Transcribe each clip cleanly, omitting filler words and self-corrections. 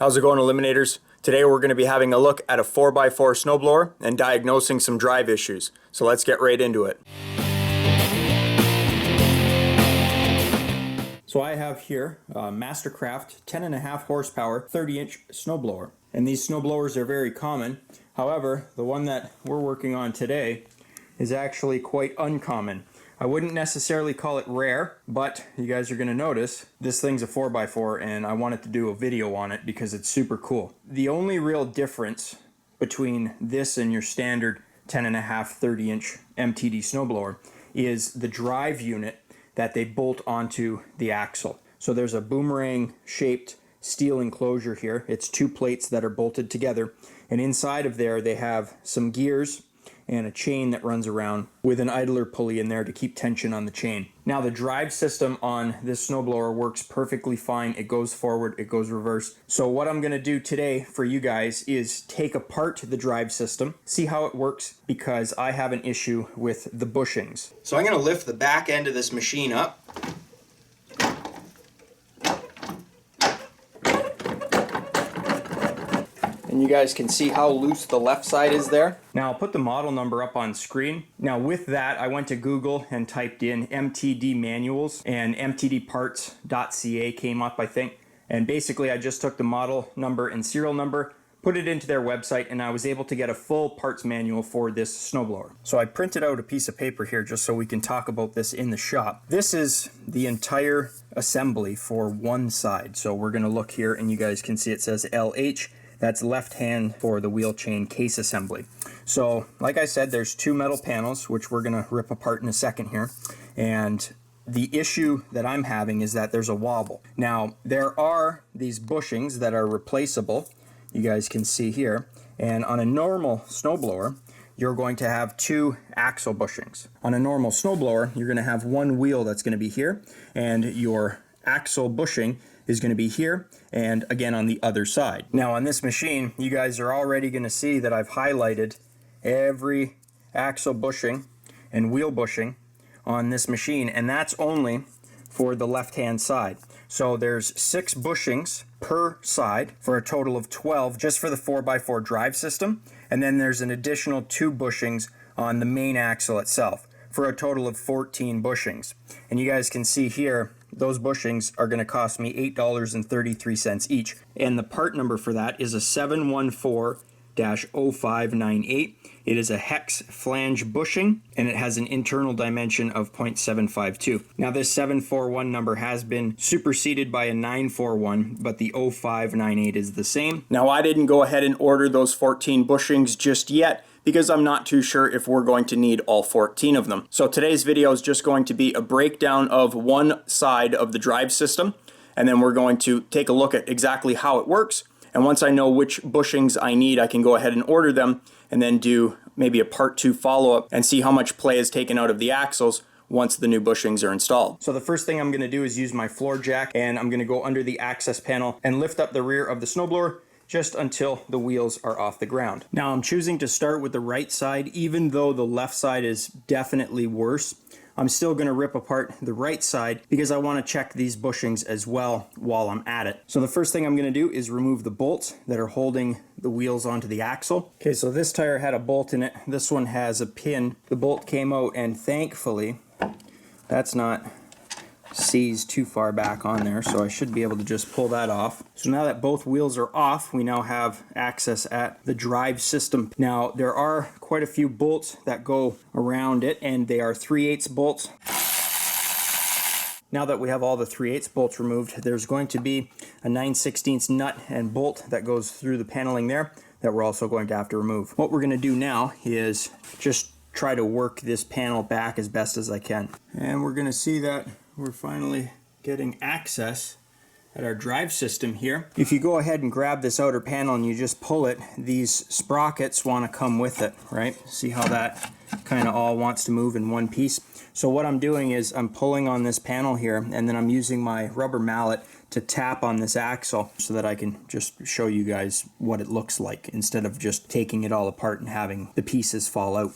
How's it going, Eliminators? Today we're going to be having a look at a 4x4 snowblower and diagnosing some drive issues. So let's get right into it. So I have here a Mastercraft 10.5 horsepower 30-inch snowblower. And these snowblowers are very common. However, the one that we're working on today is actually quite uncommon. I wouldn't necessarily call it rare, but you guys are going to notice this thing's a 4x4 and I wanted to do a video on it because it's super cool. The only real difference between this and your standard 10.5 30-inch MTD snowblower is the drive unit that they bolt onto the axle. So there's a boomerang shaped steel enclosure here. It's two plates that are bolted together, and inside of there they have some gears and a chain that runs around with an idler pulley in there to keep tension on the chain. Now the drive system on this snowblower works perfectly fine. It goes forward, it goes reverse. So what I'm gonna do today for you guys is take apart the drive system, see how it works, because I have an issue with the bushings. So I'm gonna lift the back end of this machine up. And you guys can see how loose the left side is there. Now I'll put the model number up on screen. Now with that, I went to Google and typed in MTD manuals, and mtdparts.ca came up, I think. And basically I just took the model number and serial number, put it into their website, and I was able to get a full parts manual for this snowblower. So I printed out a piece of paper here just so we can talk about this in the shop. This is the entire assembly for one side. So we're gonna look here and you guys can see it says LH. That's left hand for the wheel chain case assembly. So like I said, there's two metal panels, which we're gonna rip apart in a second here. And the issue that I'm having is that there's a wobble. Now, there are these bushings that are replaceable, you guys can see here. And on a normal snowblower, you're going to have two axle bushings. On a normal snowblower, you're gonna have one wheel that's gonna be here, and your axle bushing is going to be here and again on the other side. Now on this machine, you guys are already going to see that I've highlighted every axle bushing and wheel bushing on this machine, and that's only for the left hand side. So there's 6 bushings per side for a total of 12 just for the 4x4 drive system, and then there's an additional 2 bushings on the main axle itself for a total of 14 bushings. And you guys can see here those bushings are going to cost me $8.33 each. And the part number for that is a 714-0598. It is a hex flange bushing, and it has an internal dimension of 0.752. Now this 741 number has been superseded by a 941, but the 0598 is the same. Now I didn't go ahead and order those 14 bushings just yet, because I'm not too sure if we're going to need all 14 of them. So today's video is just going to be a breakdown of one side of the drive system, and then we're going to take a look at exactly how it works. And once I know which bushings I need, I can go ahead and order them and then do maybe a part 2 follow-up and see how much play is taken out of the axles once the new bushings are installed. So the first thing I'm gonna do is use my floor jack, and I'm gonna go under the access panel and lift up the rear of the snowblower just until the wheels are off the ground. Now I'm choosing to start with the right side, even though the left side is definitely worse. I'm still gonna rip apart the right side because I wanna check these bushings as well while I'm at it. So the first thing I'm gonna do is remove the bolts that are holding the wheels onto the axle. Okay, so this tire had a bolt in it. This one has a pin. The bolt came out, and thankfully, that's not seized too far back on there, so I should be able to just pull that off. So now that both wheels are off, we now have access at the drive system. Now there are quite a few bolts that go around it, and they are 3/8 bolts. Now that we have all the 3/8 bolts removed, there's going to be a 9/16 nut and bolt that goes through the paneling there that we're also going to have to remove. What we're going to do now is just try to work this panel back as best as I can. And we're going to see that we're finally getting access at our drive system here. If you go ahead and grab this outer panel and you just pull it, these sprockets want to come with it, right? See how that kind of all wants to move in one piece? So what I'm doing is I'm pulling on this panel here, and then I'm using my rubber mallet to tap on this axle so that I can just show you guys what it looks like instead of just taking it all apart and having the pieces fall out.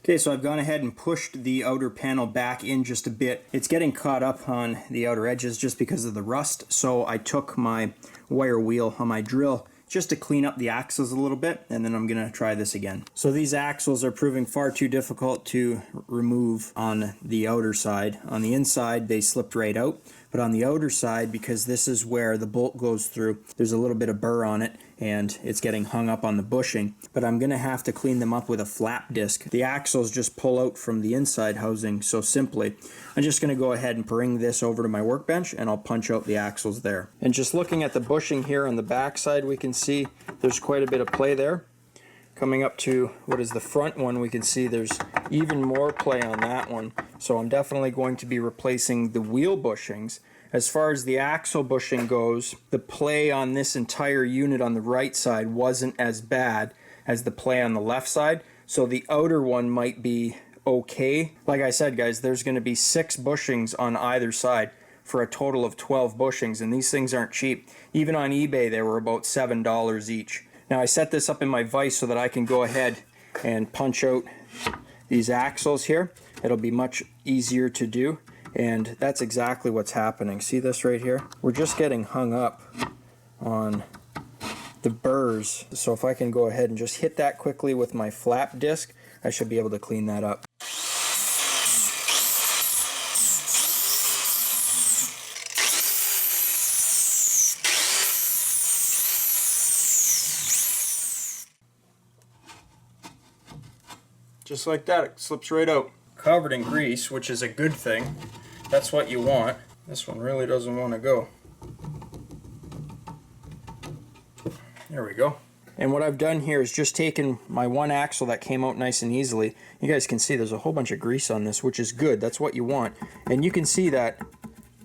Okay, so I've gone ahead and pushed the outer panel back in just a bit. It's getting caught up on the outer edges just because of the rust, so I took my wire wheel on my drill just to clean up the axles a little bit, and then I'm gonna try this again. So these axles are proving far too difficult to remove on the outer side. On the inside, they slipped right out, but on the outer side, because this is where the bolt goes through, there's a little bit of burr on it, and it's getting hung up on the bushing. But I'm gonna have to clean them up with a flap disc. The axles just pull out from the inside housing so simply. I'm just gonna go ahead and bring this over to my workbench, and I'll punch out the axles there. And just looking at the bushing here on the back side, we can see there's quite a bit of play there. Coming up to what is the front one, we can see there's even more play on that one. So I'm definitely going to be replacing the wheel bushings. As far as the axle bushing goes, the play on this entire unit on the right side wasn't as bad as the play on the left side. So the outer one might be okay. Like I said, guys, there's going to be 6 bushings on either side for a total of 12 bushings, and these things aren't cheap. Even on eBay, they were about $7 each. Now I set this up in my vise so that I can go ahead and punch out these axles here. It'll be much easier to do, and that's exactly what's happening. See this right here? We're just getting hung up on the burrs. So if I can go ahead and just hit that quickly with my flap disc, I should be able to clean that up. Just like that, it slips right out. Covered in grease, which is a good thing. That's what you want. This one really doesn't want to go. There we go. And what I've done here is just taken my one axle that came out nice and easily. You guys can see there's a whole bunch of grease on this, which is good. That's what you want. And you can see that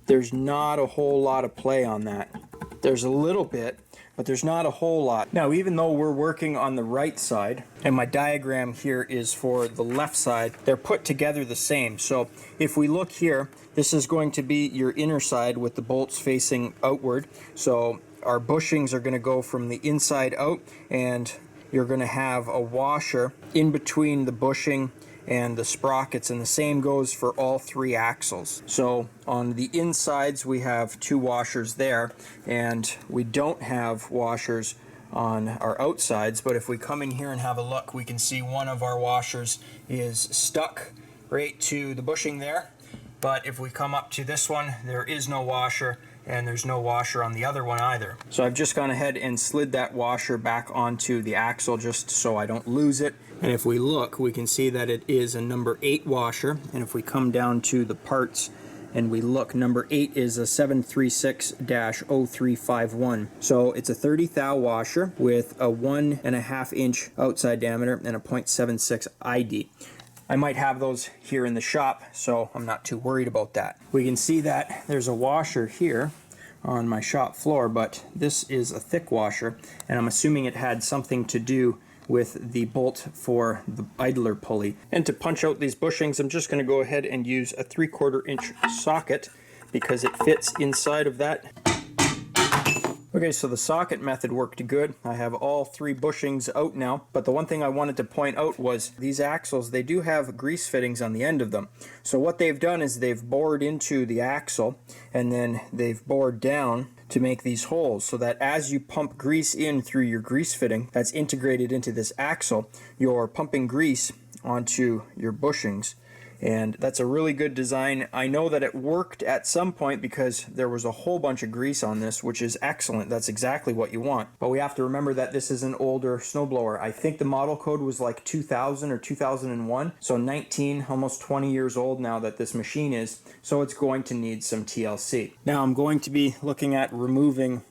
there's not a whole lot of play on that. There's a little bit, but there's not a whole lot. Now, even though we're working on the right side, and my diagram here is for the left side, they're put together the same. So if we look here, this is going to be your inner side with the bolts facing outward. So our bushings are going to go from the inside out, and you're going to have a washer in between the bushing and the sprockets, and the same goes for all 3 axles. So on the insides we have 2 washers there, and we don't have washers on our outsides, but if we come in here and have a look, we can see one of our washers is stuck right to the bushing there. But if we come up to this one, there is no washer, and there's no washer on the other one either. So I've just gone ahead and slid that washer back onto the axle just so I don't lose it. And if we look, we can see that it is a number 8 washer. And if we come down to the parts and we look, number 8 is a 736-0351. So it's a 30 thou washer with a 1.5 inch outside diameter and a 0.76 ID. I might have those here in the shop, so I'm not too worried about that. We can see that there's a washer here on my shop floor, but this is a thick washer, and I'm assuming it had something to do with the bolt for the idler pulley. And to punch out these bushings, I'm just going to go ahead and use a 3/4 inch socket because it fits inside of that. Okay, so the socket method worked good. I have all 3 bushings out now, but the one thing I wanted to point out was these axles, they do have grease fittings on the end of them. So what they've done is they've bored into the axle, and then they've bored down to make these holes so that as you pump grease in through your grease fitting that's integrated into this axle, you're pumping grease onto your bushings. And that's a really good design. I know that it worked at some point because there was a whole bunch of grease on this, which is excellent. That's exactly what you want. But we have to remember that this is an older snowblower. I think the model code was like 2000 or 2001. So 19, almost 20 years old now that this machine is. So it's going to need some TLC. Now I'm going to be looking at removing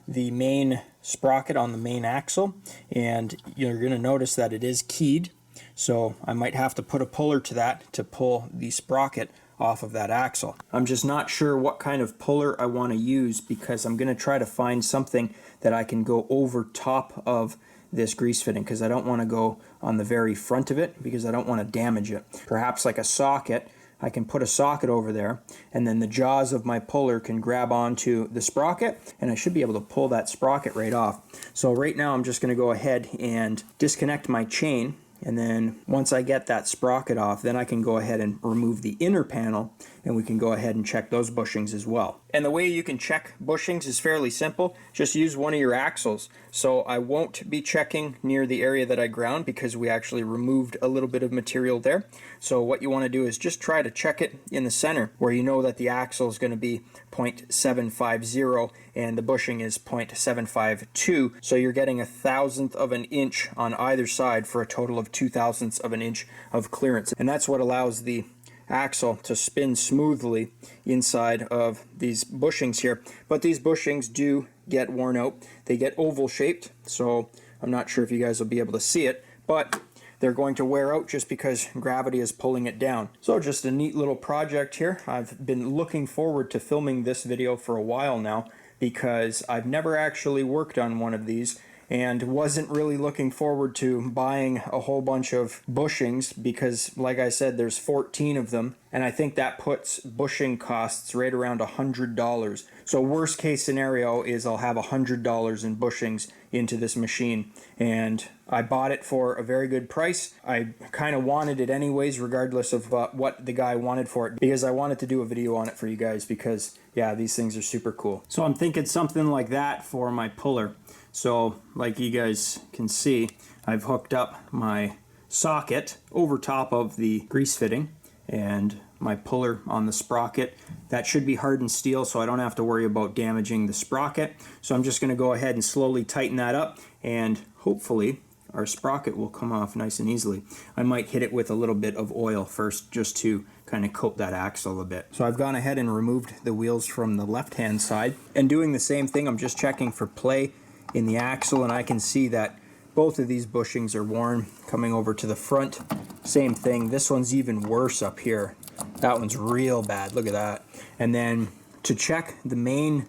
the main sprocket on the main axle. And you're going to notice that it is keyed. So I might have to put a puller to that to pull the sprocket off of that axle. I'm just not sure what kind of puller I want to use because I'm going to try to find something that I can go over top of this grease fitting because I don't want to go on the very front of it because I don't want to damage it. Perhaps like a socket. I can put a socket over there, and then the jaws of my puller can grab onto the sprocket, and I should be able to pull that sprocket right off. So right now I'm just going to go ahead and disconnect my chain and then once I get that sprocket off, then I can go ahead and remove the inner panel, and we can go ahead and check those bushings as well. And the way you can check bushings is fairly simple. Just use one of your axles. So I won't be checking near the area that I ground because we actually removed a little bit of material there. So what you want to do is just try to check it in the center where you know that the axle is going to be 0.750 and the bushing is 0.752. So you're getting 1/1000th of an inch on either side for a total of 2/1000ths of an inch of clearance. And that's what allows the axle to spin smoothly inside of these bushings here. But these bushings do get worn out. They get oval shaped, so I'm not sure if you guys will be able to see it, but they're going to wear out just because gravity is pulling it down. So just a neat little project here. I've been looking forward to filming this video for a while now because I've never actually worked on one of these and wasn't really looking forward to buying a whole bunch of bushings because, like I said, there's 14 of them, and I think that puts bushing costs right around $100. So worst case scenario is I'll have $100 in bushings into this machine, and I bought it for a very good price. I kind of wanted it anyways, regardless of what the guy wanted for it, because I wanted to do a video on it for you guys because, yeah, these things are super cool. So I'm thinking something like that for my puller. So like you guys can see, I've hooked up my socket over top of the grease fitting and my puller on the sprocket. That should be hardened steel, so I don't have to worry about damaging the sprocket. So I'm just going to go ahead and slowly tighten that up, and hopefully our sprocket will come off nice and easily. I might hit it with a little bit of oil first just to kind of coat that axle a bit. So I've gone ahead and removed the wheels from the left-hand side, and doing the same thing, I'm just checking for play in the axle, and I can see that both of these bushings are worn. Coming over to the front, same thing. This one's even worse up here. That one's real bad. Look at that. And then to check the main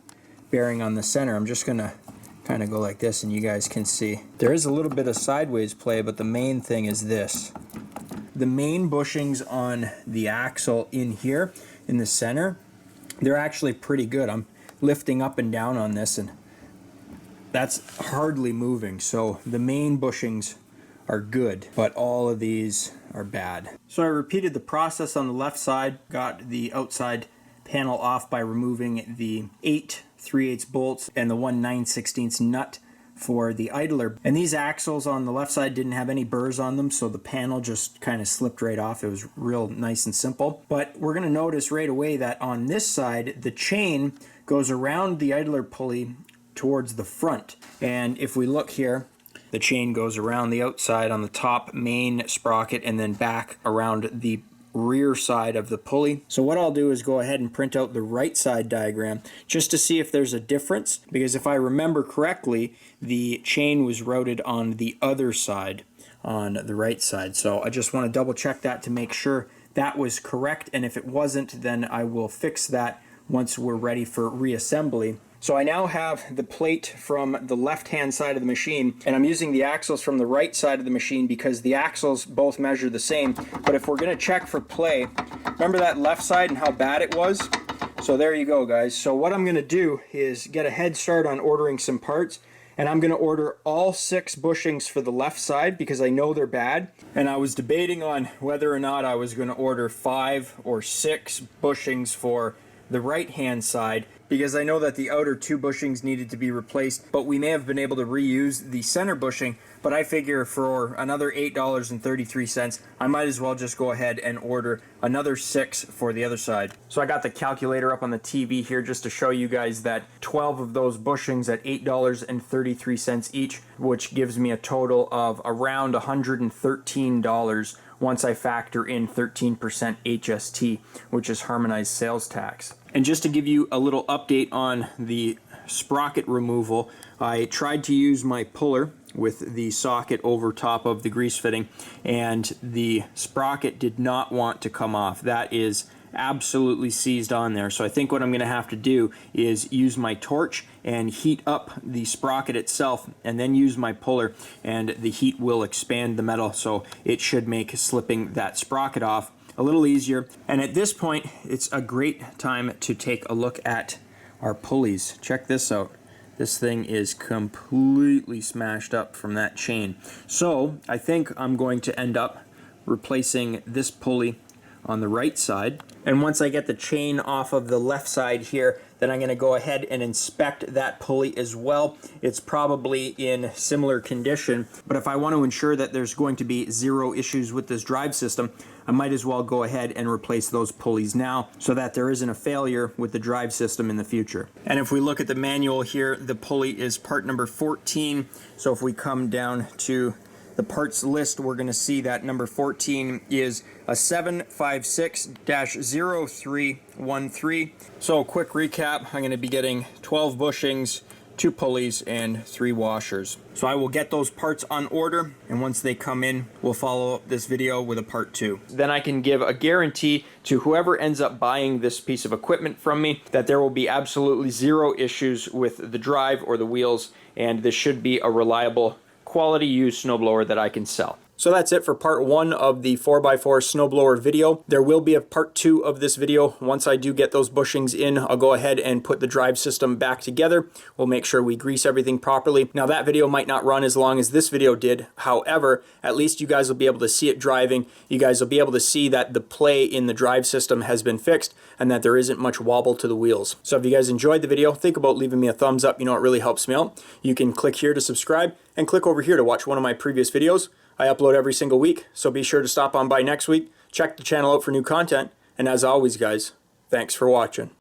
bearing on the center, I'm just gonna kind of go like this, and you guys can see there is a little bit of sideways play, but the main thing is this. The main bushings on the axle in here in the center, they're actually pretty good. I'm lifting up and down on this, and that's hardly moving. So the main bushings are good, but all of these are bad. So I repeated the process on the left side, got the outside panel off by removing the 8 3/8 bolts and the 1 9/16 nut for the idler. And these axles on the left side didn't have any burrs on them, so the panel just kind of slipped right off. It was real nice and simple. But we're going to notice right away that on this side, the chain goes around the idler pulley towards the front. And if we look here, the chain goes around the outside on the top main sprocket and then back around the rear side of the pulley. So what I'll do is go ahead and print out the right side diagram just to see if there's a difference, because if I remember correctly, the chain was routed on the other side, on the right side. So I just want to double check that to make sure that was correct, and if it wasn't, then I will fix that once we're ready for reassembly. So I now have the plate from the left-hand side of the machine, and I'm using the axles from the right side of the machine because the axles both measure the same. But if we're going to check for play, remember that left side and how bad it was? So there you go, guys. So what I'm going to do is get a head start on ordering some parts, and I'm going to order all 6 bushings for the left side because I know they're bad. And I was debating on whether or not I was going to order 5 or 6 bushings for the right-hand side, because I know that the outer 2 bushings needed to be replaced, but we may have been able to reuse the center bushing. But I figure for another $8.33, I might as well just go ahead and order another 6 for the other side. So I got the calculator up on the TV here just to show you guys that 12 of those bushings at $8.33 each, which gives me a total of around $113 once I factor in 13% HST, which is harmonized sales tax. And just to give you a little update on the sprocket removal, I tried to use my puller with the socket over top of the grease fitting, and the sprocket did not want to come off. That is absolutely seized on there. So I think what I'm going to have to do is use my torch and heat up the sprocket itself, and then use my puller, and the heat will expand the metal, so it should make slipping that sprocket off a little easier. And at this point, it's a great time to take a look at our pulleys. Check this out. This thing is completely smashed up from that chain. So I think I'm going to end up replacing this pulley on the right side. And once I get the chain off of the left side here, then I'm going to go ahead and inspect that pulley as well. It's probably in similar condition, but if I want to ensure that there's going to be zero issues with this drive system, I might as well go ahead and replace those pulleys now so that there isn't a failure with the drive system in the future. And if we look at the manual here, the pulley is part number 14. So if we come down to the parts list, we're going to see that number 14 is a 756-0313. So quick recap, I'm going to be getting 12 bushings, 2 pulleys, and 3 washers. So I will get those parts on order, and once they come in, we'll follow up this video with a part 2. Then I can give a guarantee to whoever ends up buying this piece of equipment from me that there will be absolutely zero issues with the drive or the wheels, and this should be a reliable quality used snowblower that I can sell. So that's it for part 1 of the 4x4 snowblower video. There will be a part 2 of this video. Once I do get those bushings in, I'll go ahead and put the drive system back together. We'll make sure we grease everything properly. Now that video might not run as long as this video did. However, at least you guys will be able to see it driving. You guys will be able to see that the play in the drive system has been fixed and that there isn't much wobble to the wheels. So if you guys enjoyed the video, think about leaving me a thumbs up. You know, it really helps me out. You can click here to subscribe and click over here to watch one of my previous videos. I upload every single week, so be sure to stop on by next week, check the channel out for new content, and as always guys, thanks for watching.